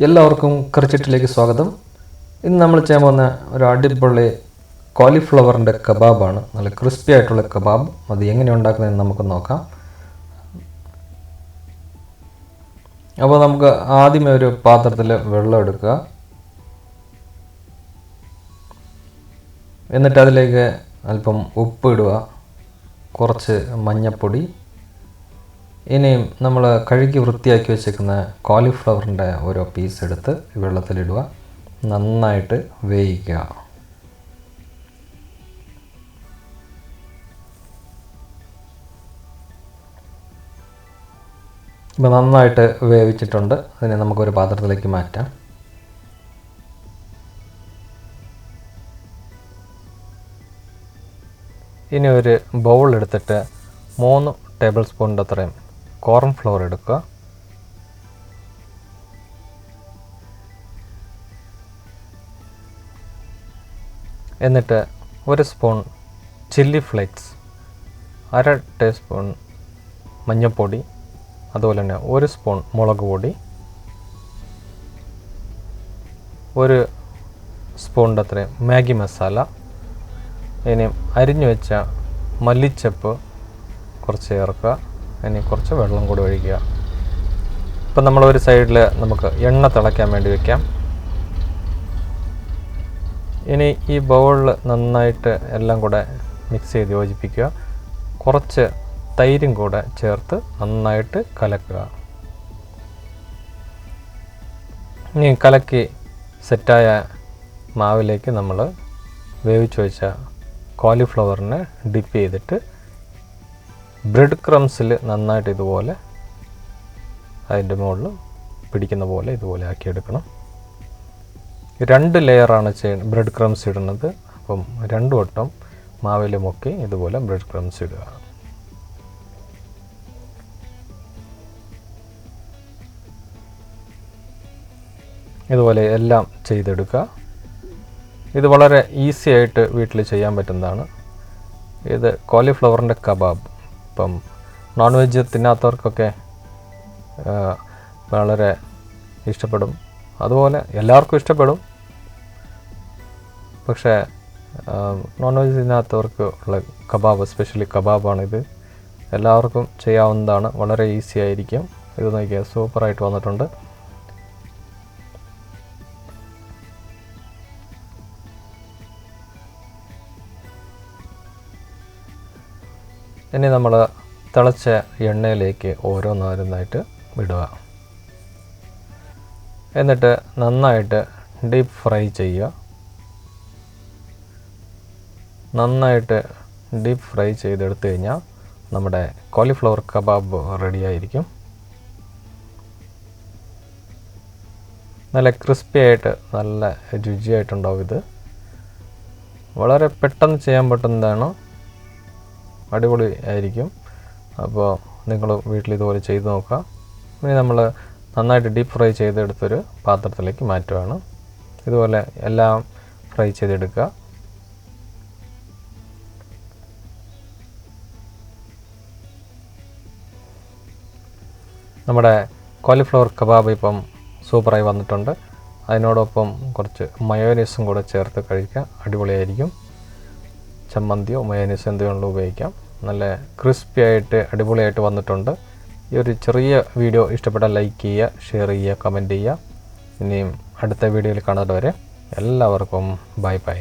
എല്ലാവർക്കും കറിച്ചിട്ടിലേക്ക് സ്വാഗതം. ഇന്ന് നമ്മൾ ചെയ്യാൻ പോകുന്ന ഒരു അടിപൊളി കോളിഫ്ലവറിൻ്റെ കബാബാണ്. നല്ല ക്രിസ്പി ആയിട്ടുള്ള കബാബ്. അത് എങ്ങനെ ഉണ്ടാക്കുന്നതെന്ന് നമുക്ക് നോക്കാം. അപ്പോൾ നമുക്ക് ആദ്യമേ ഒരു പാത്രത്തിൽ വെള്ളം എടുക്കുക. എന്നിട്ട് അതിലേക്ക് അല്പം ഉപ്പ് ഇടുക, കുറച്ച് മഞ്ഞൾപ്പൊടി. ഇനിയും നമ്മൾ കഴുകി വൃത്തിയാക്കി വെച്ചേക്കുന്ന കോളിഫ്ലവറിൻ്റെ ഓരോ പീസ് എടുത്ത് വെള്ളത്തിലിടുക, നന്നായിട്ട് വേവിക്കുക. ഇപ്പോൾ നന്നായിട്ട് വേവിച്ചിട്ടുണ്ട്. അതിനെ നമുക്കൊരു പാത്രത്തിലേക്ക് മാറ്റാം. ഇനി ഒരു ബൗൾ എടുത്തിട്ട് 3 ടേബിൾ സ്പൂണിൻ്റെ അത്രയും കോൺഫ്ലവർ എടുക്കുക. എന്നിട്ട് 1 സ്പൂൺ ചില്ലി ഫ്ലേക്സ്, 1/2 ടീസ്പൂൺ മഞ്ഞൾപ്പൊടി, അതുപോലെ തന്നെ 1 സ്പൂൺ മുളക് പൊടി, 1 സ്പൂണിൻ്റെ അത്രയും മാഗി മസാല, ഇനി അരിഞ്ഞു വെച്ച മല്ലിച്ചപ്പ് കുറച്ച് ചേർക്കുക. ഇനി കുറച്ച് വെള്ളം കൂടി ഒഴിക്കുക. ഇപ്പം നമ്മളൊരു സൈഡിൽ നമുക്ക് എണ്ണ തിളയ്ക്കാൻ വേണ്ടി വയ്ക്കാം. ഇനി ഈ ബൗളിൽ നന്നായിട്ട് എല്ലാം കൂടെ മിക്സ് ചെയ്ത് യോജിപ്പിക്കുക. കുറച്ച് തൈരും കൂടെ ചേർത്ത് നന്നായിട്ട് കലക്കുക. ഇനി കലക്കി സെറ്റായ മാവിലേക്ക് നമ്മൾ വേവിച്ച് വെച്ച കോളിഫ്ലവറിനെ ഡിപ്പ് ചെയ്തിട്ട് ബ്രെഡ് ക്രംസിൽ നന്നായിട്ട് ഇതുപോലെ അതിൻ്റെ മുകളിൽ പിടിക്കുന്ന പോലെ ഇതുപോലെ ആക്കിയെടുക്കണം. 2 ലെയറാണ് ബ്രെഡ് ക്രംസ് ഇടുന്നത്. അപ്പം 2 വട്ടം മാവിൽ മുക്കി ഇതുപോലെ ബ്രെഡ് ക്രംസ് ഇടുക. ഇതുപോലെ എല്ലാം ചെയ്തെടുക്കുക. ഇത് വളരെ ഈസി ആയിട്ട് വീട്ടിൽ ചെയ്യാൻ പറ്റുന്നതാണ്. ഇത് കോളിഫ്ലവറിൻ്റെ കബാബ്. ഇപ്പം നോൺ വെജ് തിന്നാത്തവർക്കൊക്കെ വളരെ ഇഷ്ടപ്പെടും. അതുപോലെ എല്ലാവർക്കും ഇഷ്ടപ്പെടും. പക്ഷേ നോൺ വെജ് തിന്നാത്തവർക്ക് ഉള്ള കബാബ്, എസ്പെഷ്യലി കബാബാണിത്. എല്ലാവർക്കും ചെയ്യാവുന്നതാണ്. വളരെ ഈസി ആയിരിക്കും. ഇത് നോക്കിയാൽ സൂപ്പറായിട്ട് വന്നിട്ടുണ്ട്. ഇനി നമ്മൾ തിളച്ച എണ്ണയിലേക്ക് ഓരോന്നോരോന്നായിട്ട് ഇടുക. എന്നിട്ട് നന്നായിട്ട് ഡീപ്പ് ഫ്രൈ ചെയ്യുക. നന്നായിട്ട് ഡീപ്പ് ഫ്രൈ ചെയ്തെടുത്തു കഴിഞ്ഞാൽ നമ്മുടെ കോളിഫ്ലവർ കബാബ് റെഡിയായിരിക്കും. നല്ല ക്രിസ്പി ആയിട്ട് നല്ല രുചിയായിട്ടുണ്ടാവും. ഇത് വളരെ പെട്ടെന്ന് ചെയ്യാൻ പറ്റുന്നതാണ്. അടിപൊളി ആയിരിക്കും. അപ്പോൾ നിങ്ങൾ വീട്ടിൽ ഇതുപോലെ ചെയ്ത് നോക്കുക. ഇനി നമ്മൾ നന്നായിട്ട് ഡീപ്പ് ഫ്രൈ ചെയ്തെടുത്തൊരു പാത്രത്തിലേക്ക് മാറ്റുകയാണ്. ഇതുപോലെ എല്ലാം ഫ്രൈ ചെയ്തെടുക്കുക. നമ്മുടെ കോളിഫ്ലവർ കബാബ് ഇപ്പം സൂപ്പറായി വന്നിട്ടുണ്ട്. അതിനോടൊപ്പം കുറച്ച് മയോനീസും കൂടെ ചേർത്ത് കഴിക്കുക. അടിപൊളിയായിരിക്കും. ചമ്മന്തിയോ മയോനീസോ എന്തെങ്കിലും ഉപയോഗിക്കാം. നല്ല ക്രിസ്പി ആയിട്ട് അടിപൊളിയായിട്ട് വന്നിട്ടുണ്ട്. ഈ ഒരു ചെറിയ വീഡിയോ ഇഷ്ടപ്പെട്ടാൽ ലൈക്ക് ചെയ്യുക, ഷെയർ ചെയ്യുക, കമൻറ്റ് ചെയ്യുക. ഇനിയും അടുത്ത വീഡിയോയിൽ കാണുന്നത് വരെ എല്ലാവർക്കും ബൈ ബൈ.